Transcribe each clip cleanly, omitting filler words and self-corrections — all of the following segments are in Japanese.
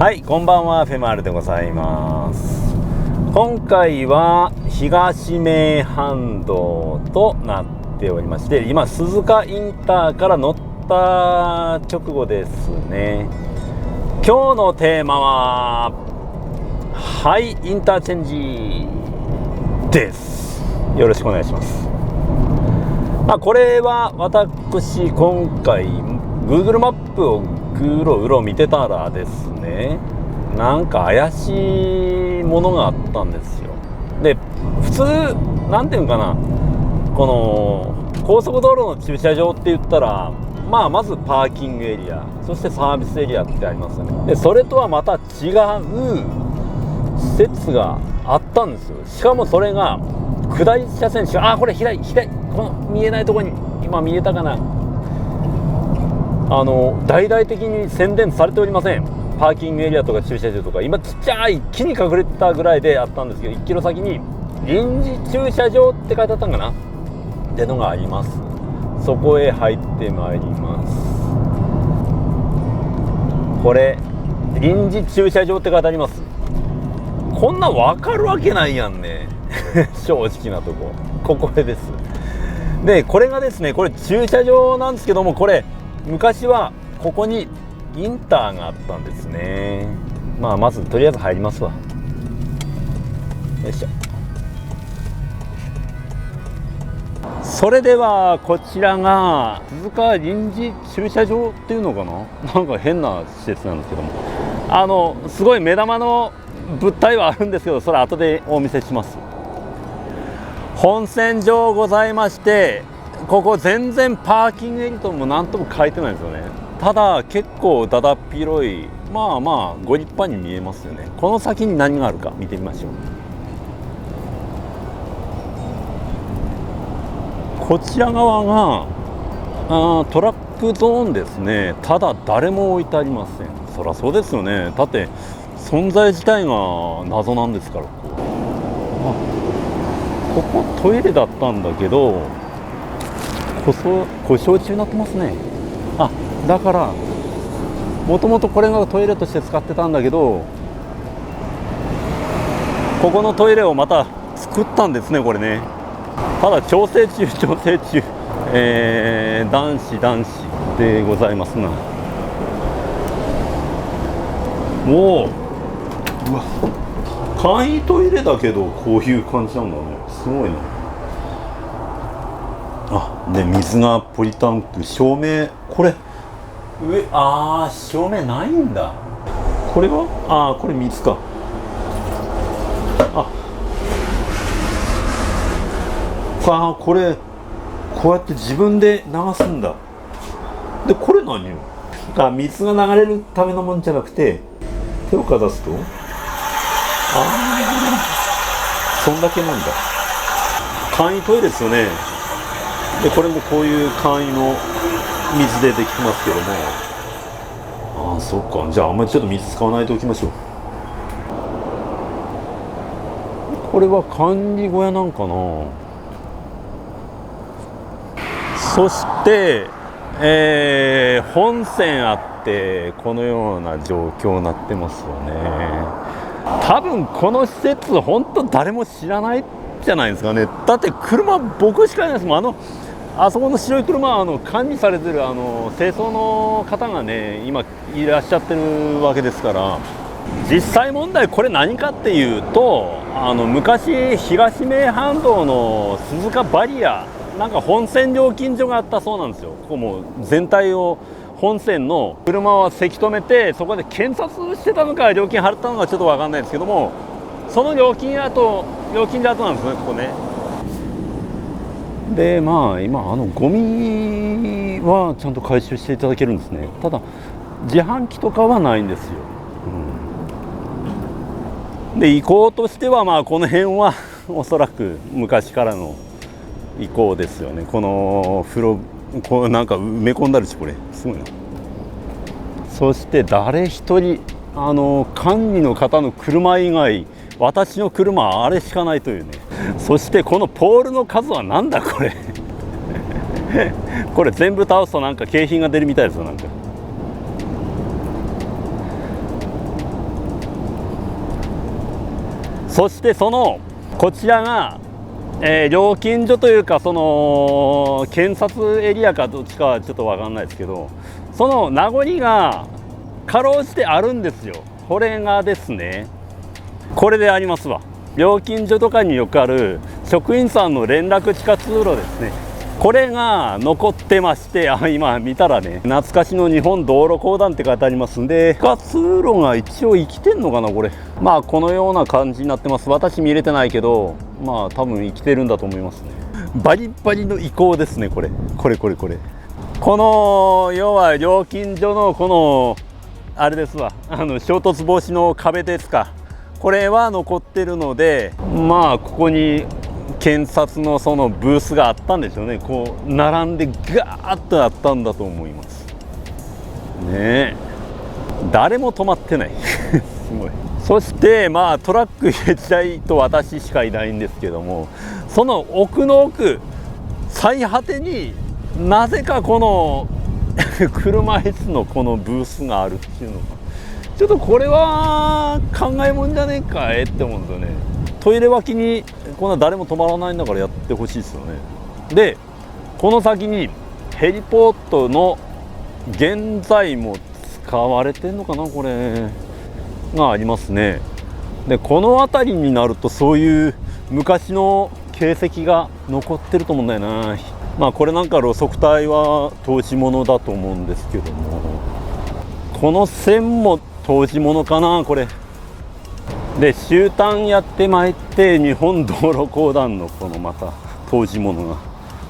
はい、こんばんは、フェマールでございます。今回は東名阪道となっておりまして、今鈴鹿インターから乗った直後ですね。今日のテーマはハイインターチェンジです。よろしくお願いします。これは私今回 Google マップをうろうろ見てたらですね、なんか怪しいものがあったんですよ。で、普通なんていうのかな、この高速道路の駐車場って言ったら、まずパーキングエリア、そしてサービスエリアってありますよね。でそれとはまた違う施設があったんですよ。しかもそれが下り車線しか、これ左この見えないところに今見えたかな、大々的に宣伝されておりません。パーキングエリアとか駐車場とか、今ちっちゃい木に隠れてたぐらいであったんですけど、1キロ先に臨時駐車場って書いてあったんかなってのがあります。そこへ入ってまいります。これ臨時駐車場って書いてあります。こんな分かるわけないやんね正直なとこれです。でこれがですね、これ駐車場なんですけども、これ昔はここにインターがあったんですね。まずとりあえず入りますわ。よいしょ。それではこちらが鈴鹿臨時駐車場っていうのかな、なんか変な施設なんですけども、すごい目玉の物体はあるんですけど、それ後でお見せします。本線上ございまして、ここ全然パーキングエリアとも何とも書いてないんですよね。ただ結構だだっ広い、ご立派に見えますよね。この先に何があるか見てみましょう。こちら側がトラックゾーンですね。ただ誰も置いてありません。そりゃそうですよね。だって存在自体が謎なんですから。ここトイレだったんだけど故障中になってますね。だからもともとこれがトイレとして使ってたんだけど、ここのトイレをまた作ったんですね、これね。ただ調整中、男子でございますな。もうわ、簡易トイレだけどこういう感じなんだね。すごいな。で水がポリタンク、照明、これ上照明ないんだ。これはこれ水か。これこうやって自分で流すんだ。でこれ何よ。水が流れるためのもんじゃなくて、手をかざすとそんだけなんだ。簡易トイレですよね。でこれもこういう簡易の水でできてますけども、そっか。じゃああんまりちょっと水使わないでおきましょう。これは管理小屋なんかな。そして本線あってこのような状況になってますよね。多分この施設本当誰も知らないじゃないですかね。だって車僕しかいないですもん。あそこの白い車は管理されてる清掃の方がね今いらっしゃってるわけですから。実際問題これ何かっていうと、昔東名阪道の鈴鹿バリアなんか本線料金所があったそうなんですよ。ここもう全体を本線の車はせき止めて、そこで検察してたのか料金払ったのかちょっと分かんないですけども、その料金所跡なんですね、ここね。で今ゴミはちゃんと回収していただけるんですね。ただ自販機とかはないんですよ。で遺構としてはこの辺はおそらく昔からの遺構ですよね。この風呂なんか埋め込んだるし、これすごいな。そして誰一人管理の方の車以外、私の車はあれしかないというね。そしてこのポールの数はなんだこれこれ全部倒すとなんか景品が出るみたいですよ。なんかそしてこちらが、料金所というか検察エリアかどっちかはちょっと分かんないですけど、その名残がかろうじてあるんですよ。これがですね、これでありますわ。料金所とかによくある職員さんの連絡地下通路ですね。これが残ってまして、今見たらね、懐かしの日本道路公団って書いてありますんで、地下通路が一応生きてんのかな、これ。まあこのような感じになってます。私見れてないけど、まあ多分生きてるんだと思いますね。バリバリの遺構ですね、これ。この要は料金所のこのあれですわ、衝突防止の壁ですか。これは残ってるので、まあここに検察のそのブースがあったんでしょうね。こう並んでガーッとあったんだと思いますね。え誰も止まってないすごい。そしてまあトラック入れちゃいと私しかいないんですけども、その奥の奥最果てになぜかこの車椅子のこのブースがあるっていうのがちょっとこれは考えもんじゃねえかって思うんですよね。トイレ脇にこんな誰も止まらないんだからやってほしいですよね。でこの先にヘリポートの現在も使われてんのかな、これがありますね。でこの辺りになるとそういう昔の形跡が残ってると思うんだよな。まあこれなんか路側帯は当時物だと思うんですけども、この線も当時物かな、これ。で終端やってまいって日本道路公団のこのまた当時物が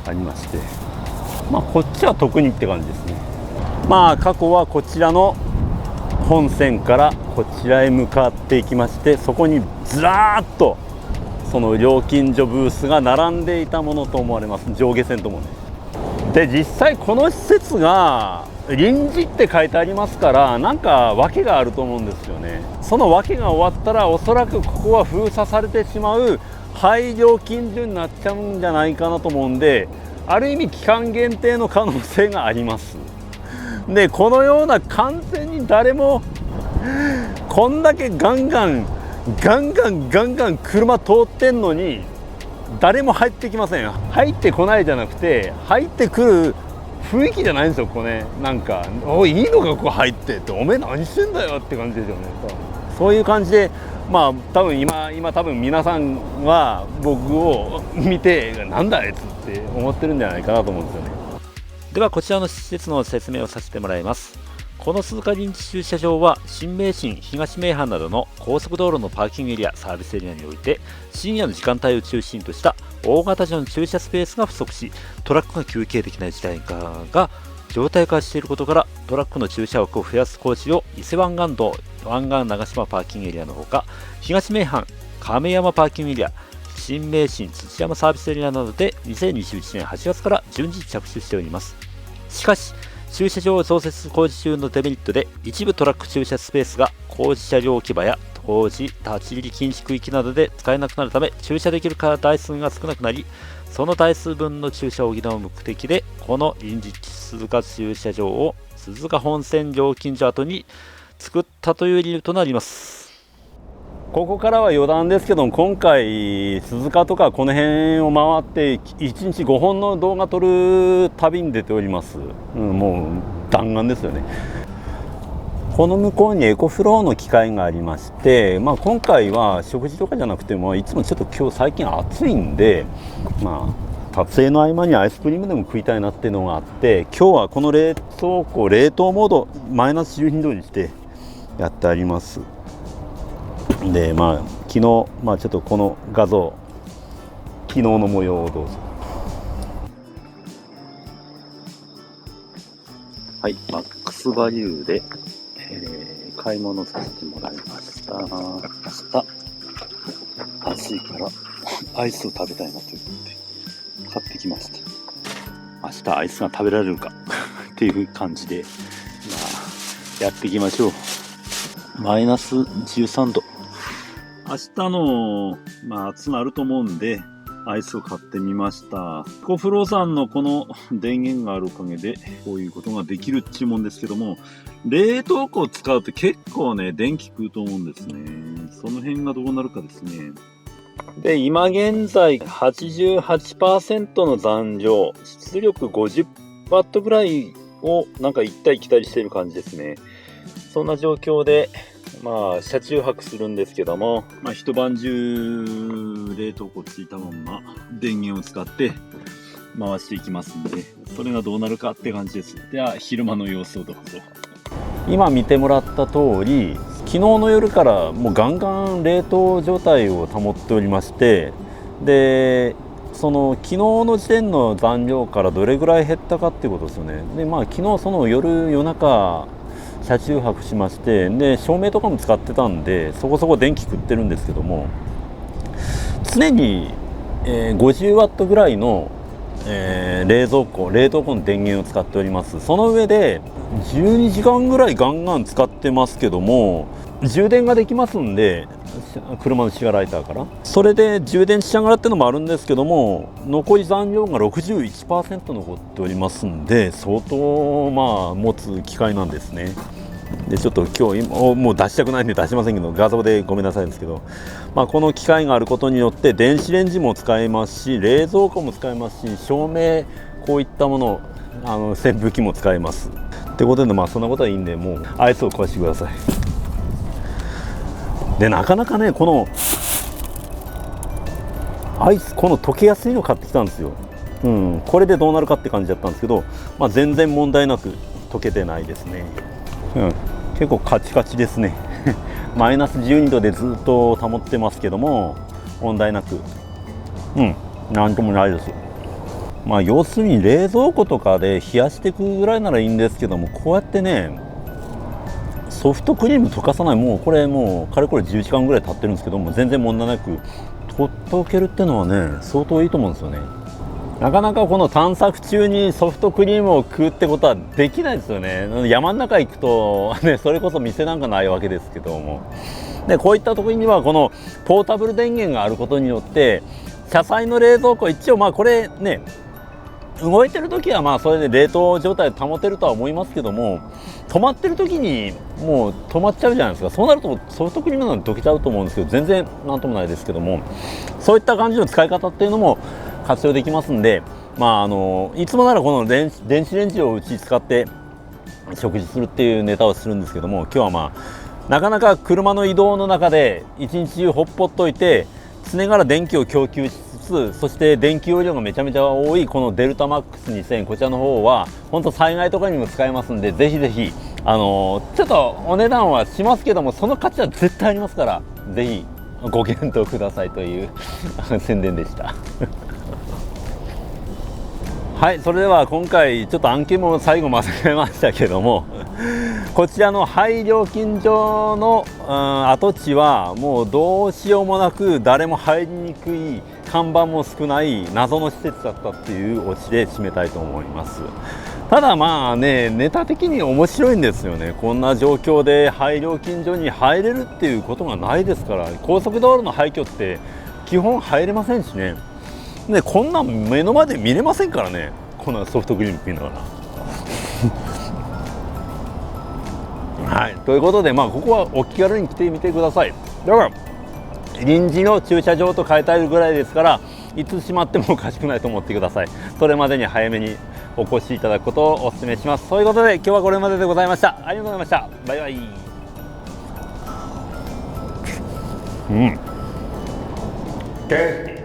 ありまして、まあこっちは特にって感じですね。まあ過去はこちらの本線からこちらへ向かっていきまして、そこにずらーっとその料金所ブースが並んでいたものと思われます。上下線ともね。で実際この施設が臨時って書いてありますから、なんか訳があると思うんですよね。その訳が終わったらおそらくここは封鎖されてしまう廃料金所になっちゃうんじゃないかなと思うんで、ある意味期間限定の可能性があります。でこのような完全に誰もこんだけガンガン車通ってんのに誰も入ってきませんよ。入ってこないじゃなくて入ってくる雰囲気じゃないんですよ。ここね、なんかおいいのかここ入ってっておめえ何してんだよって感じですよね。そういう感じでまあ多分今多分皆さんは僕を見てなんだあいつって思ってるんじゃないかなと思うんですよね。ではこちらの施設の説明をさせてもらいます。この鈴鹿臨時駐車場は新名神、東名阪などの高速道路のパーキングエリア、サービスエリアにおいて深夜の時間帯を中心とした大型車の駐車スペースが不足し、トラックが休憩できない事態が常態化していることから、トラックの駐車枠を増やす工事を伊勢湾岸道湾岸長島パーキングエリアのほか、東名阪亀山パーキングエリア、新名神土山サービスエリアなどで2021年8月から順次着手しております。しかし駐車場を増設工事中のデメリットで、一部トラック駐車スペースが工事車両置き場や工事立ち入り禁止区域などで使えなくなるため、駐車できる台数が少なくなり、その台数分の駐車を補う目的でこの臨時鈴鹿駐車場を鈴鹿本線料金所跡に作ったという理由となります。ここからは余談ですけども、今回鈴鹿とかこの辺を回って1日5本の動画撮る旅に出ております。もう弾丸ですよね。この向こうにエコフローの機械がありまして、今回は食事とかじゃなくても、いつもちょっと今日最近暑いんで、撮影の合間にアイスクリームでも食いたいなっていうのがあって、今日はこの冷凍庫冷凍モードマイナス12度にしてやってあります。で昨日ちょっとこの画像、昨日の模様をどうぞ。はい、マックスバリューで、買い物させてもらいました。明日暑いからアイスを食べたいなということで買ってきました。明日アイスが食べられるかっていう感じでやっていきましょう。マイナス13度。明日の暑くなると思うんでアイスを買ってみました。エコフローさんのこの電源があるおかげでこういうことができるっていうもんですけども、冷凍庫を使うと結構ね電気食うと思うんですね。その辺がどうなるかですね。で、今現在 88% の残量、出力 50W ぐらいをなんか行ったり来たりしてる感じですね。そんな状況で、まあ、車中泊するんですけども、まあ、一晩中冷凍庫ついたまんま電源を使って回していきますんで、それがどうなるかって感じです。では昼間の様子をどうぞ。今見てもらった通り、昨日の夜からもうガンガン冷凍状態を保っておりまして、でその昨日の時点の残量からどれぐらい減ったかっていうことですよね。でまあ昨日その夜中車中泊しまして、で照明とかも使ってたんでそこそこ電気食ってるんですけども、常に、50W ぐらいの、冷凍庫の電源を使っております。その上で12時間ぐらいガンガン使ってますけども、充電ができますんで、車のシガーライターからそれで充電しながらっていうのもあるんですけども、残り残量が 61% 残っておりますんで、相当まあ持つ機械なんですね。でちょっと今日もう出したくないんで出しませんけど、画像でごめんなさいですけど、まあ、この機械があることによって電子レンジも使えますし、冷蔵庫も使えますし、照明こういったもの扇風機も使えますってことで、まあそんなことはいいんで、もうアイスを壊してください。でなかなかね、このアイス、この溶けやすいの買ってきたんですよ。これでどうなるかって感じだったんですけど、まあ、全然問題なく溶けてないですね。結構カチカチですね。マイナス12度でずっと保ってますけども、問題なくなんともないです。まあ要するに冷蔵庫とかで冷やしていくぐらいならいいんですけども、こうやってねソフトクリーム溶かさない、もうこれもうかれこれ10時間ぐらい経ってるんですけども、全然問題なく溶けるっていうのはね、相当いいと思うんですよね。なかなかこの探索中にソフトクリームを食うってことはできないですよね。山の中行くと、ね、それこそ店なんかないわけですけども、でこういったところにはこのポータブル電源があることによって、車載の冷蔵庫、一応まあこれね動いてる時はまあそれで冷凍状態で保てるとは思いますけども、止まってる時にもう止まっちゃうじゃないですか。そうなるとソフトクリームなんて溶けちゃうと思うんですけど、全然なんともないですけども、そういった感じの使い方っていうのも活用できますんで、まあいつもならこの電子レンジをうち使って食事するっていうネタをするんですけども、今日はまあなかなか車の移動の中で一日中ほっぽっといて常から電気を供給しつつ、そして電気容量がめちゃめちゃ多いこのデルタマックス2000、こちらの方は本当災害とかにも使えますんで、ぜひぜひちょっとお値段はしますけども、その価値は絶対ありますから、ぜひご検討くださいという宣伝でした。はい、それでは今回ちょっと案件も最後まとめましたけども、こちらのハイ料金所の跡地はもうどうしようもなく誰も入りにくい、看板も少ない謎の施設だったっていうオチで締めたいと思います。ただまあね、ネタ的に面白いんですよね。こんな状況で廃料金所に入れるっていうことがないですから、高速道路の廃墟って基本入れませんしね。でこんなん目の前で見れませんからね、こんなソフトクリーム食いながら。はい、ということで、まあここはお気軽に来てみてください。だから臨時の駐車場と変えたいぐらいですから、いつ閉まってもおかしくないと思ってください。それまでに早めにお越しいただくことをお勧めします。そういうことで今日はこれまででございました。ありがとうございました。バイバイ。Tasty.